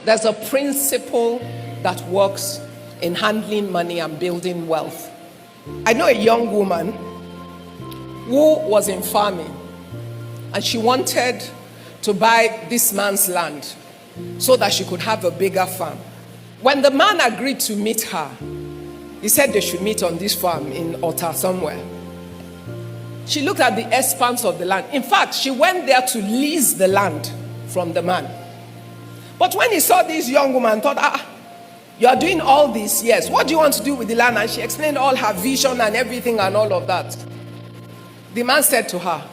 There's a principle that works in handling money and building wealth. I know a young woman who was in farming, and she wanted to buy this man's land so that she could have a bigger farm. When the man agreed to meet her, he said they should meet on this farm in Otta somewhere. She looked at the expanse of the land. In fact, she went there to lease the land from the man. But when he saw this young woman, thought, you are doing all this, yes. What do you want to do with the land? And she explained all her vision and everything and all of that. The man said to her,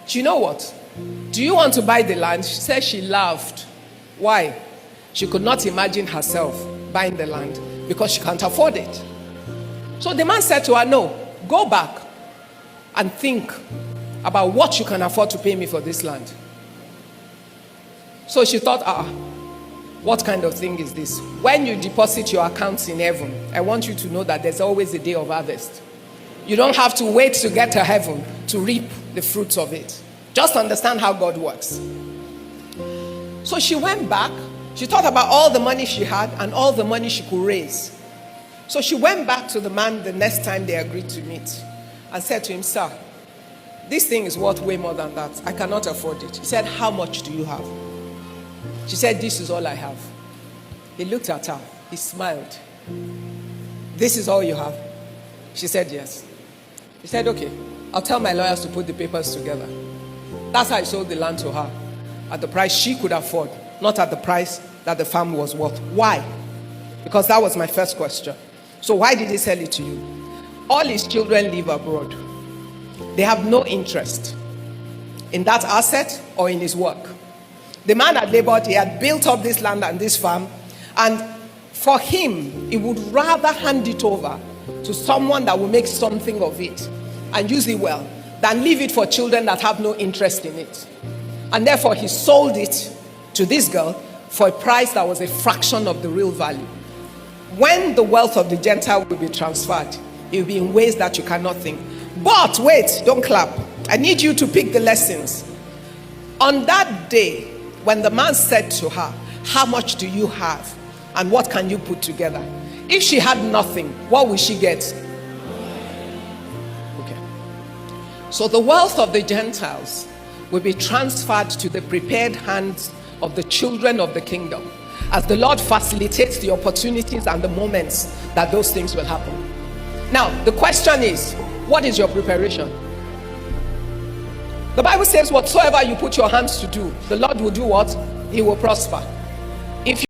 do you know what? Do you want to buy the land? She said she laughed. Why? She could not imagine herself buying the land because she can't afford it. So the man said to her, no, go back and think about what you can afford to pay me for this land. So she thought, what kind of thing is this? When you deposit your accounts in heaven, I want you to know that there's always a day of harvest. You don't have to wait to get to heaven to reap the fruits of it. Just understand how God works. So she went back. She thought about all the money she had and all the money she could raise. So she went back to the man the next time they agreed to meet and said to him, sir, this thing is worth way more than that. I cannot afford it. He said, how much do you have? She said, this is all I have. He looked at her. He smiled. This is all you have? She said, yes. He said, okay, I'll tell my lawyers to put the papers together. That's how he sold the land to her, at the price she could afford, not at the price that the farm was worth. Why? Because that was my first question. So why did he sell it to you? All his children live abroad. They have no interest in that asset or in his work. The man had labored, he had built up this land and this farm, and for him, he would rather hand it over to someone that will make something of it and use it well than leave it for children that have no interest in it. And therefore, he sold it to this girl for a price that was a fraction of the real value. When the wealth of the Gentile will be transferred, it will be in ways that you cannot think. But wait, don't clap. I need you to pick the lessons. On that day, when the man said to her, how much do you have and what can you put together? If she had nothing, what will she get? Okay. So the wealth of the Gentiles will be transferred to the prepared hands of the children of the kingdom as the Lord facilitates the opportunities and the moments that those things will happen. Now, the question is, what is your preparation? The Bible says, whatsoever you put your hands to do, the Lord will do what? He will prosper.